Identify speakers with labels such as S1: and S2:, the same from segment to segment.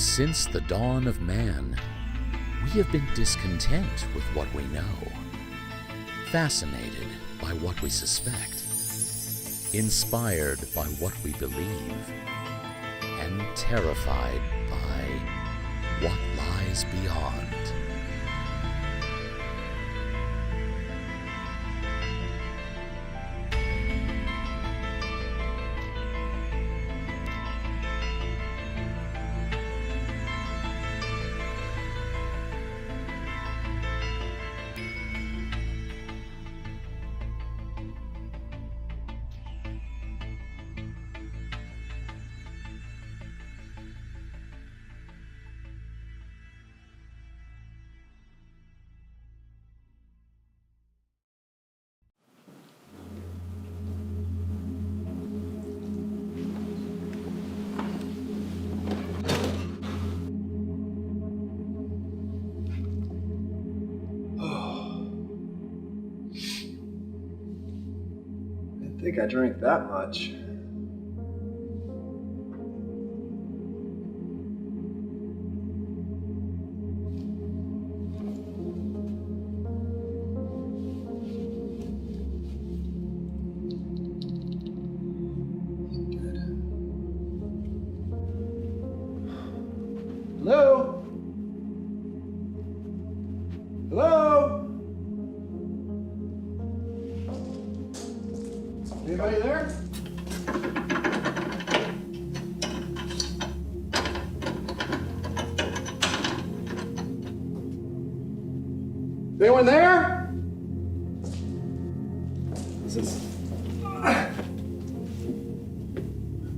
S1: Since the dawn of man, we have been discontent with what we know, fascinated by what we suspect, inspired by what we believe, and terrified by what lies beyond.
S2: I think I drank that much. Hello? Hello? Anybody there? Is anyone there? Is this?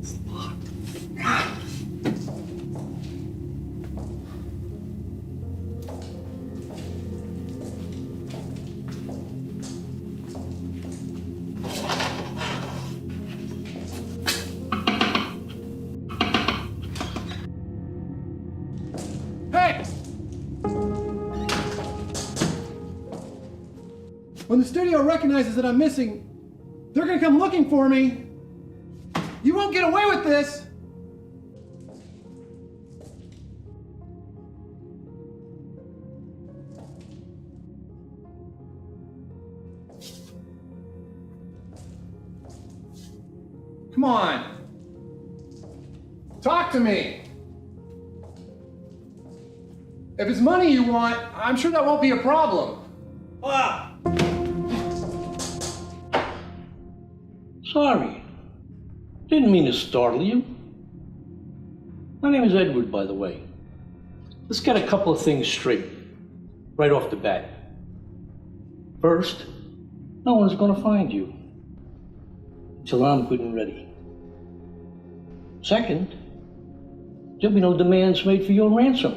S2: It's locked. Hey! When the studio recognizes that I'm missing, they're gonna come looking for me. You won't get away with this! Come on! Talk to me! If it's money you want, I'm sure that won't be a problem.
S3: Ah! Sorry. Didn't mean to startle you. My name is Edward, by the way. Let's get a couple of things straight, right off the bat. First, no one's gonna find you until I'm good and ready. Second, there'll be no demands made for your ransom.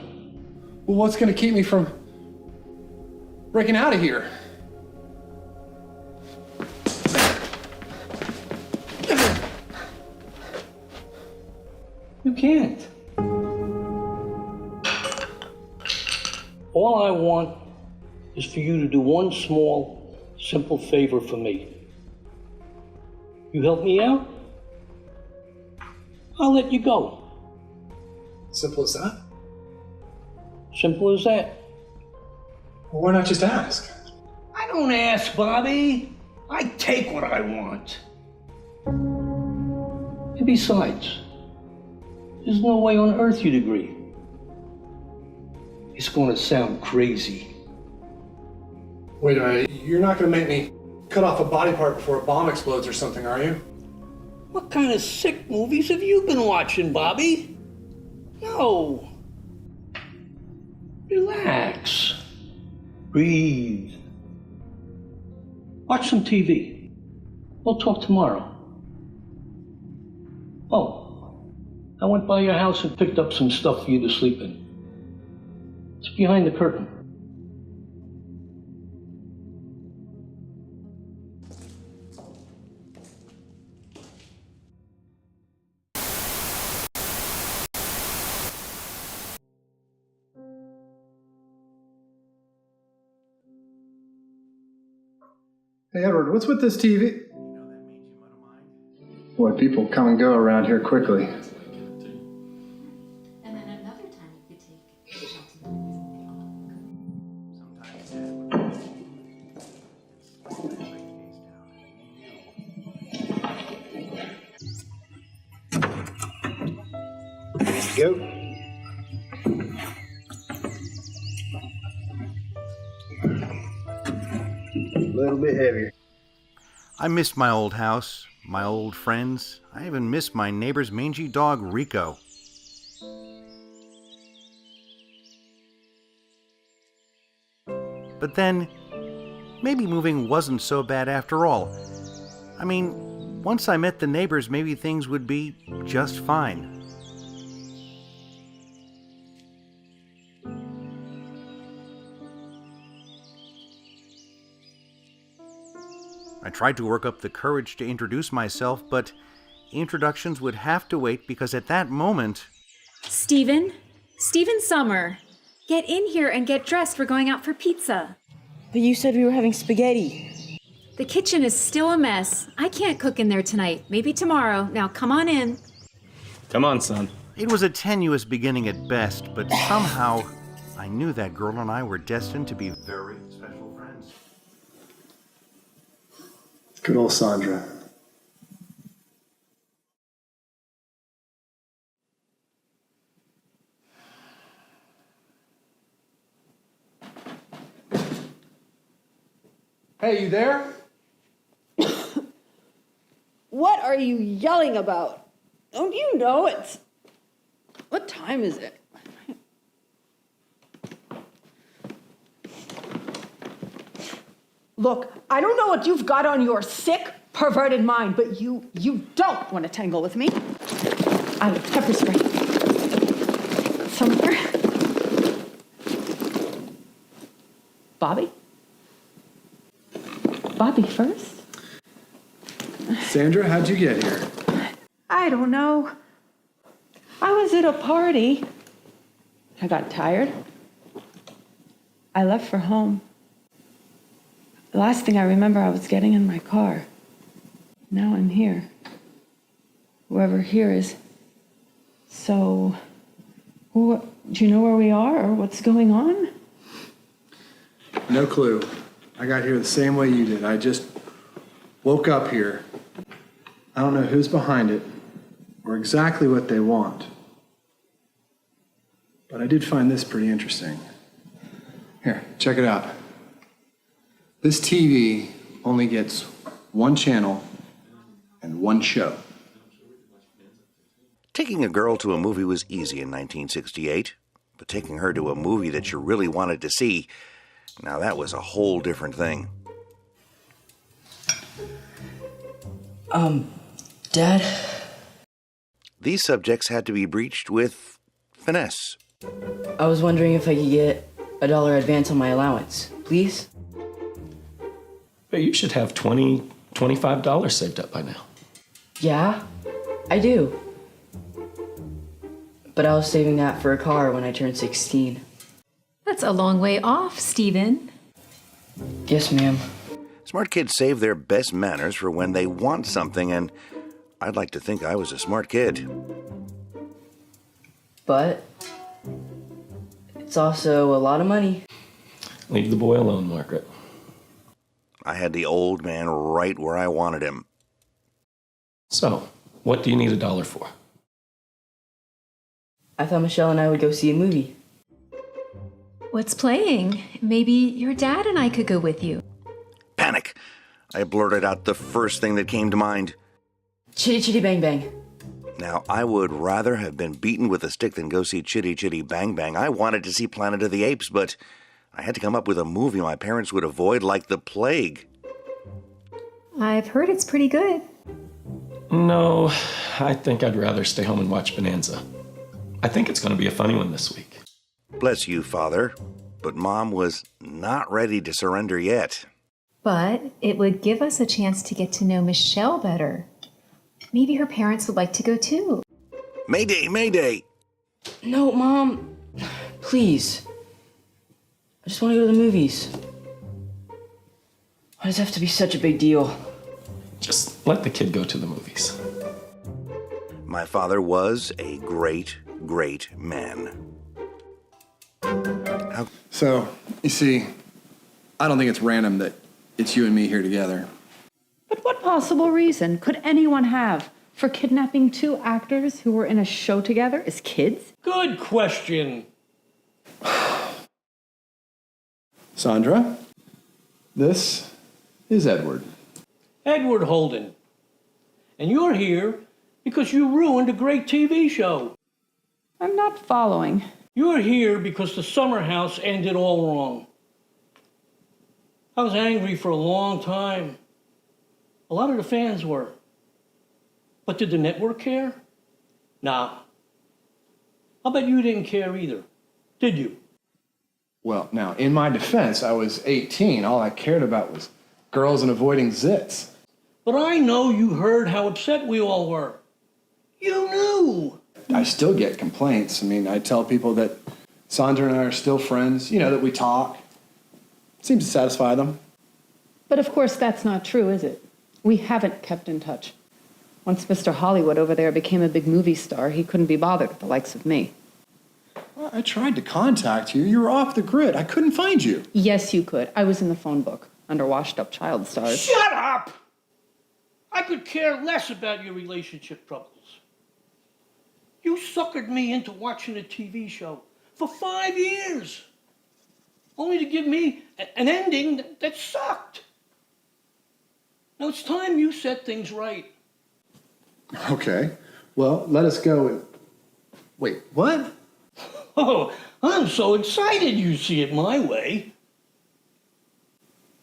S2: Well, what's gonna keep me from breaking out of here?
S3: You can't. All I want is for you to do one small, simple favor for me. You help me out, I'll let you go.
S2: Simple as that?
S3: Simple as that.
S2: Well, why not just ask?
S3: I don't ask, Bobby. I take what I want. And besides, there's no way on earth you'd agree. It's gonna sound crazy.
S2: Wait a minute, you're not gonna make me cut off a body part before a bomb explodes or something, are you?
S3: What kind of sick movies have you been watching, Bobby? No. Relax. Breathe. Watch some TV. We'll talk tomorrow. Oh, I went by your house and picked up some stuff for you to sleep in. It's behind the curtain.
S2: Hey, Edward, what's with this TV? Boy, people come and go around here quickly.
S4: And then another Go. A little bit heavier.
S5: I miss my old house, my old friends. I even miss my neighbor's mangy dog, Rico. But then, maybe moving wasn't so bad after all. I mean, once I met the neighbors, maybe things would be just fine. I tried to work up the courage to introduce myself, but introductions would have to wait because at that moment...
S6: Stephen Summer, get in here and get dressed. We're going out for pizza.
S7: But you said we were having spaghetti.
S6: The kitchen is still a mess. I can't cook in there tonight. Maybe tomorrow. Now come on in.
S8: Come on, son.
S5: It was a tenuous beginning at best, but somehow I knew that girl and I were destined to be very special friends.
S2: Good old Sandra. Hey, you there?
S7: What are you yelling about? Don't you know it's... What time is it?
S9: Look, I don't know what you've got on your sick, perverted mind, but you don't want to tangle with me. I have pepper spray. Somewhere. Bobby? Bobby first?
S2: Sandra, how'd you get here?
S9: I don't know. I was at a party. I got tired. I left for home. The last thing I remember, I was getting in my car. Now I'm here. Whoever here is. So, do you know where we are or what's going on?
S2: No clue. I got here the same way you did. I just woke up here. I don't know who's behind it or exactly what they want. But I did find this pretty interesting. Here, check it out. This TV only gets one channel and one show.
S5: Taking a girl to a movie was easy in 1968, but taking her to a movie that you really wanted to see, now that was a whole different thing.
S7: Dad?
S5: These subjects had to be breached with finesse.
S7: I was wondering if I could get $1 advance on my allowance, please?
S8: But you should have $20, $25 saved up by now.
S7: Yeah, I do. But I was saving that for a car when I turned 16.
S6: That's a long way off, Stephen.
S7: Yes, ma'am.
S5: Smart kids save their best manners for when they want something, and I'd like to think I was a smart kid.
S7: But it's also a lot of money.
S8: Leave the boy alone, Margaret.
S5: I had the old man right where I wanted him.
S8: So, what do you need $1 for?
S7: I thought Michelle and I would go see a movie.
S6: What's playing? Maybe your dad and I could go with you.
S5: Panic! I blurted out the first thing that came to mind.
S7: Chitty Chitty Bang Bang.
S5: Now, I would rather have been beaten with a stick than go see Chitty Chitty Bang Bang. I wanted to see Planet of the Apes, but I had to come up with a movie my parents would avoid like the plague.
S6: I've heard it's pretty good.
S8: No, I think I'd rather stay home and watch Bonanza. I think it's going to be a funny one this week.
S5: Bless you, Father. But Mom was not ready to surrender yet.
S6: But it would give us a chance to get to know Michelle better. Maybe her parents would like to go too.
S5: Mayday, Mayday!
S7: No, Mom. Please. I just want to go to the movies. Why does it have to be such a big deal?
S8: Just let the kid go to the movies.
S5: My father was a great, great man.
S2: So, you see, I don't think it's random that it's you and me here together.
S9: But what possible reason could anyone have For kidnapping two actors who were in a show together as kids?
S3: Good question.
S2: Sandra, this is Edward.
S3: Edward Holden. And you're here because you ruined a great TV show.
S9: I'm not following.
S3: You're here because the summer house ended all wrong. I was angry for a long time. A lot of the fans were. But did the network care? Nah. I'll bet you didn't care either. Did you?
S2: Well, now, in my defense, I was 18. All I cared about was girls and avoiding zits.
S3: But I know you heard how upset we all were. You knew.
S2: I still get complaints. I mean, I tell people that Sandra and I are still friends, that we talk. Seems to satisfy them.
S9: But of course, that's not true, is it? We haven't kept in touch. Once Mr. Hollywood over there became a big movie star, he couldn't be bothered with the likes of me.
S2: Well, I tried to contact you. You were off the grid. I couldn't find you.
S9: Yes, you could. I was in the phone book, under washed-up child stars.
S3: Shut up! I could care less about your relationship troubles. You suckered me into watching a TV show for 5 years, only to give me an ending that sucked. Now it's time you set things right.
S2: Okay. Well, let us go and... Wait, what?
S3: Oh, I'm so excited you see it my way.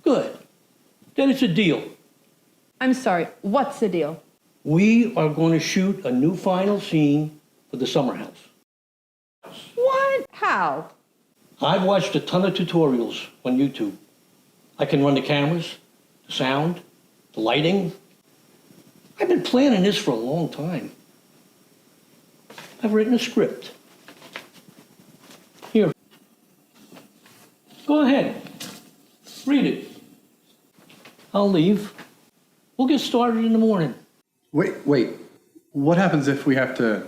S3: Good. Then it's a deal.
S9: I'm sorry, what's the deal?
S3: We are going to shoot a new final scene for the summer house.
S9: What? How?
S3: I've watched a ton of tutorials on YouTube. I can run the cameras, the sound, the lighting. I've been planning this for a long time. I've written a script. Here. Go ahead. Read it. I'll leave. We'll get started in the morning.
S2: Wait. What happens if we have to,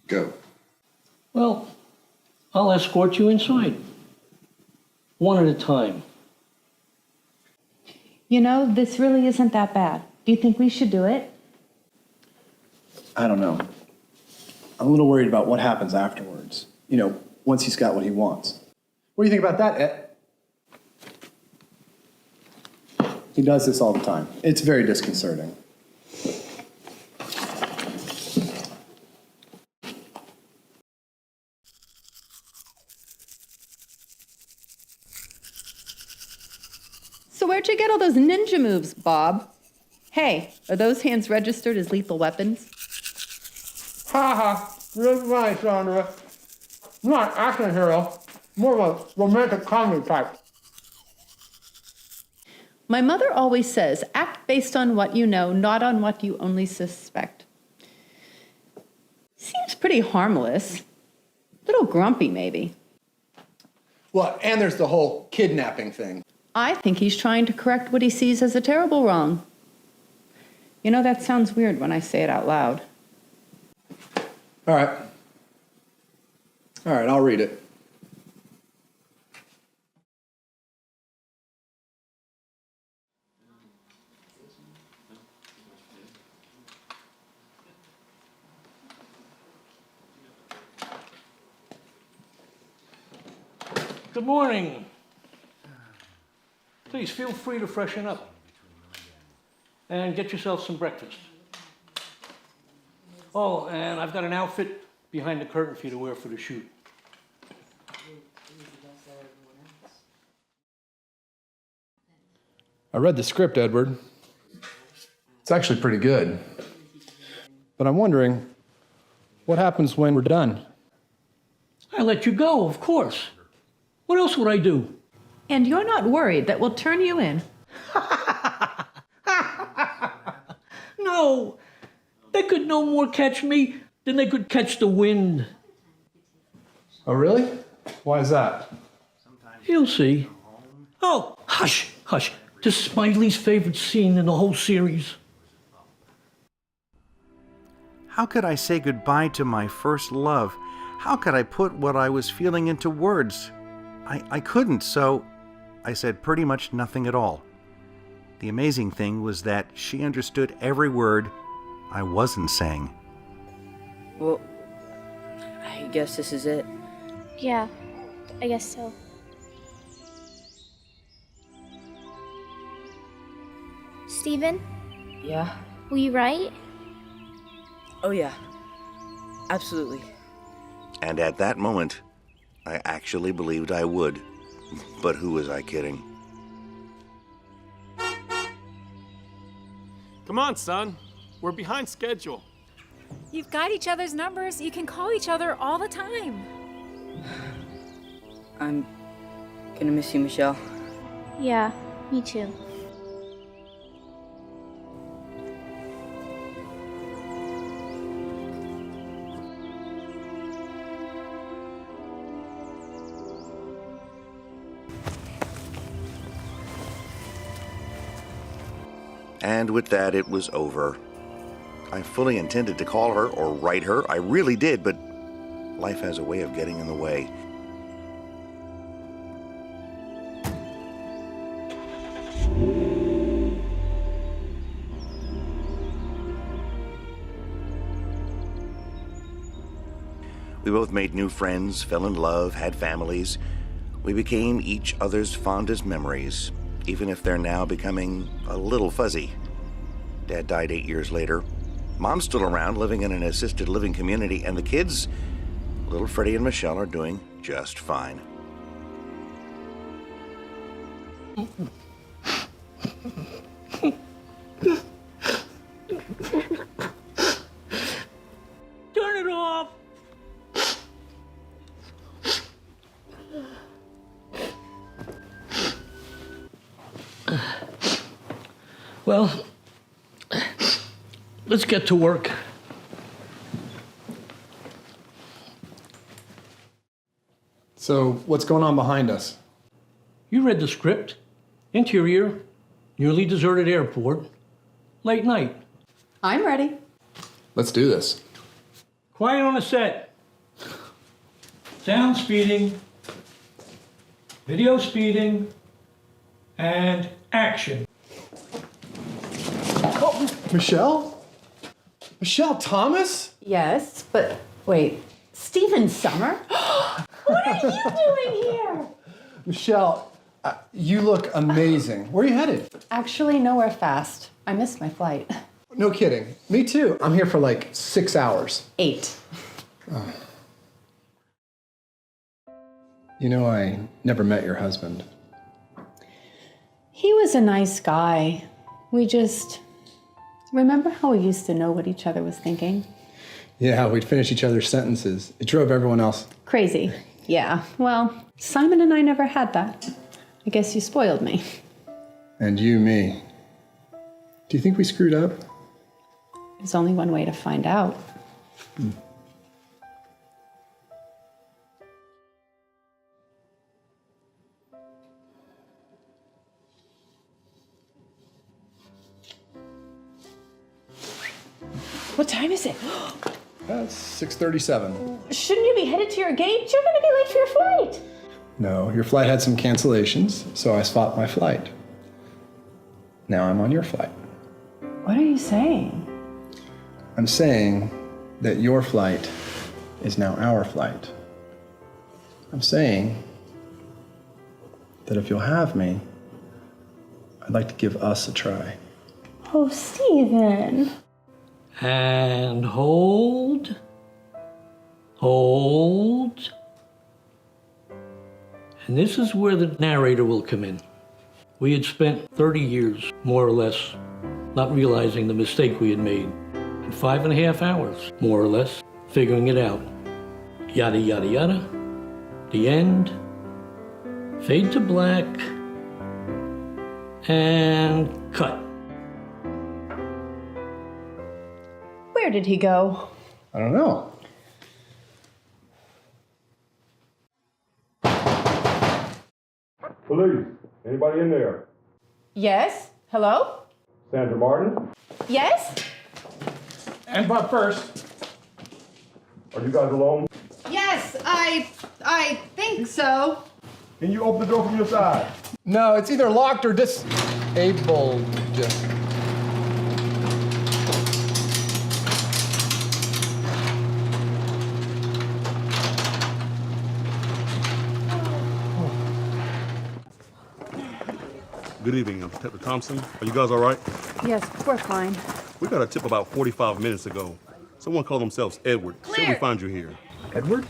S2: go?
S3: Well, I'll escort you inside. One at a time.
S9: This really isn't that bad. Do you think we should do it?
S2: I don't know. I'm a little worried about what happens afterwards. Once he's got what he wants. What do you think about that, Ed? He does this all the time. It's very disconcerting.
S7: So where'd you get all those ninja moves, Bob? Hey, are those hands registered as lethal weapons?
S2: Ha! You're right, Sandra. I'm not an action hero. More of a romantic comedy type.
S7: My mother always says, act based on what you know, not on what you only suspect. Seems pretty harmless. Little grumpy, maybe.
S2: Well, and there's the whole kidnapping thing.
S7: I think he's trying to correct what he sees as a terrible wrong.
S9: That sounds weird when I say it out loud.
S2: All right, I'll read it.
S3: Good morning. Please feel free to freshen up and get yourself some breakfast. Oh, and I've got an outfit behind the curtain for you to wear for the shoot.
S2: I read the script, Edward. It's actually pretty good. But I'm wondering, what happens when we're done?
S3: I let you go, of course. What else would I do?
S9: And you're not worried that we'll turn you in?
S3: No, they could no more catch me than they could catch the wind.
S2: Oh, really? Why is that?
S3: You'll see. Oh, hush, hush. This is my least favorite scene in the whole series.
S5: How could I say goodbye to my first love? How could I put what I was feeling into words? I couldn't, so I said pretty much nothing at all. The amazing thing was that she understood every word I wasn't saying.
S10: Well, I guess this is it.
S11: Yeah, I guess so. Steven,
S10: Yeah?
S11: will you write?
S10: Oh, yeah. Absolutely.
S5: And at that moment, I actually believed I would. But who was I kidding?
S12: Come on, son. We're behind schedule.
S13: You've got each other's numbers. You can call each other all the time.
S10: I'm gonna miss you, Michelle.
S11: Yeah, me too.
S5: And with that, it was over. I fully intended to call her or write her. I really did, but life has a way of getting in the way. We both made new friends, fell in love, had families. We became each other's fondest memories, even if they're now becoming a little fuzzy. Dad died 8 years later. Mom's still around, living in an assisted living community, and the kids, little Freddie and Michelle, are doing just fine.
S3: Turn it off! Well, let's get to work.
S2: So, what's going on behind us?
S3: You read the script. Interior, nearly deserted airport, late night.
S7: I'm ready.
S2: Let's do this.
S3: Quiet on the set. Sound speeding, video speeding, and action.
S2: Oh, Michelle? Michelle Thomas?
S7: Yes, but wait, Stephen Summer? What are you doing here?
S2: Michelle, you look amazing. Where are you headed?
S7: Actually, nowhere fast. I missed my flight.
S2: No kidding. Me too. I'm here for like 6 hours.
S7: 8.
S2: Oh. You know, I never met your husband.
S7: He was a nice guy. We just... Remember how we used to know what each other was thinking?
S2: Yeah, we'd finish each other's sentences. It drove everyone else
S7: Crazy. Yeah, well, Simon and I never had that. I guess you spoiled me.
S2: And you me. Do you think we screwed up?
S7: There's only one way to find out. What time is it?
S2: That's 6:37.
S7: Shouldn't you be headed to your gate? You're gonna be late for your flight.
S2: No, your flight had some cancellations, so I swapped my flight. Now I'm on your flight.
S7: What are you saying?
S2: I'm saying that your flight is now our flight. I'm saying that if you'll have me, I'd like to give us a try.
S7: Oh, Stephen.
S3: And hold. Hold. And this is where the narrator will come in. We had spent 30 years, more or less, not realizing the mistake we had made. In 5.5 hours, more or less, figuring it out. Yada, yada, yada. The end. Fade to black. And cut.
S7: Where did he go?
S2: I don't know.
S14: Police, anybody in there?
S7: Yes? Hello?
S14: Sandra Martin?
S7: Yes?
S2: And but first,
S14: Are you guys alone?
S7: Yes, I think so.
S14: Can you open the door from your side?
S2: no, it's either locked or Abled.
S14: Good evening, I'm Detective Thompson. Are you guys all right?
S9: Yes, we're fine.
S14: We got a tip about 45 minutes ago. Someone called themselves Edward. Said we find you here.
S2: Edward?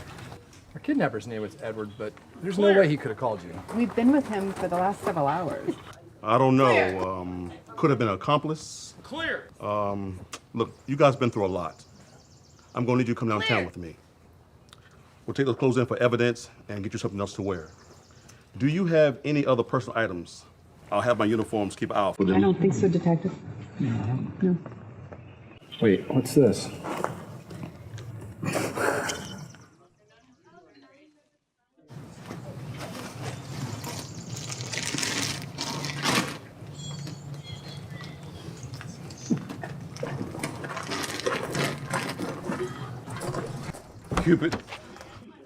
S2: Our kidnapper's name was Edward, but there's no way he could have called you.
S7: We've been with him for the last several hours.
S14: I don't know. Could have been an accomplice.
S12: Clear.
S14: Look, you guys been through a lot. I'm gonna need you to come downtown with me. We'll take those clothes in for evidence and get you something else to wear. Do you have any other personal items? I'll have my uniforms keep an eye out for them.
S9: I don't think so, Detective. No.
S2: Wait, what's this?
S14: Cupid,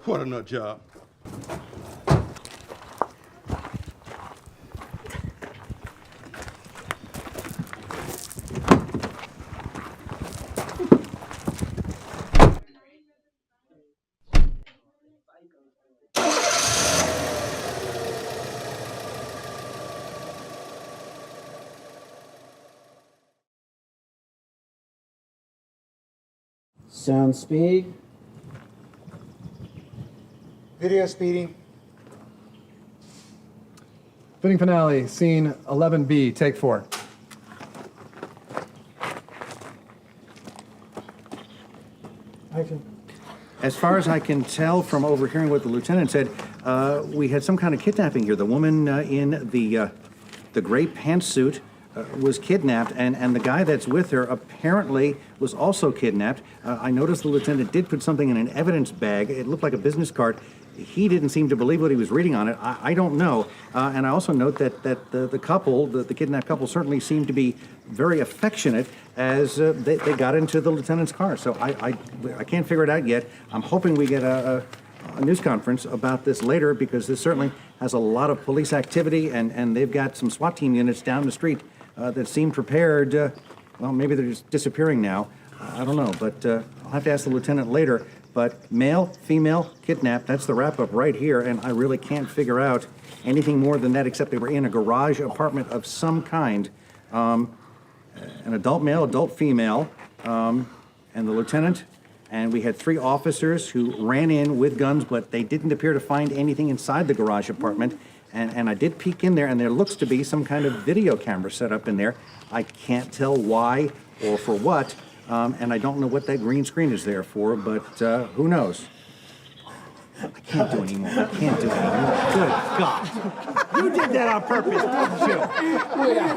S14: what a nut job.
S4: Sound speed. Video speeding.
S2: Fitting finale, scene 11B, take 4.
S4: Action. As far as I can tell from overhearing what the lieutenant said, we had some kind of kidnapping here. The woman in the gray pantsuit was kidnapped, and the guy that's with her apparently was also kidnapped. I noticed the lieutenant did put something in an evidence bag. It looked like a business card. He didn't seem to believe what he was reading on it. I don't know. And I also note that the couple, the kidnapped couple, certainly seemed to be very affectionate as they got into the lieutenant's car. So I can't figure it out yet. I'm hoping we get a news conference about this later, because this certainly has a lot of police activity, and they've got some SWAT team units down the street that seem prepared. Well, maybe they're just disappearing now. I don't know, but I'll have to ask the lieutenant later. But male, female, kidnapped, that's the wrap-up right here, and I really can't figure out anything more than that, except they were in a garage apartment of some kind. An adult male, adult female, and the lieutenant, and we had 3 officers who ran in with guns, but they didn't appear to find anything inside the garage apartment. And I did peek in there, and there looks to be some kind of video camera set up in there. I can't tell why or for what, and I don't know what that green screen is there for, but who knows? I can't do anymore. I can't do anymore. Good God. You did that on purpose, didn't you?
S2: Oh, yeah.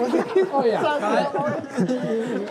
S2: Oh, yeah.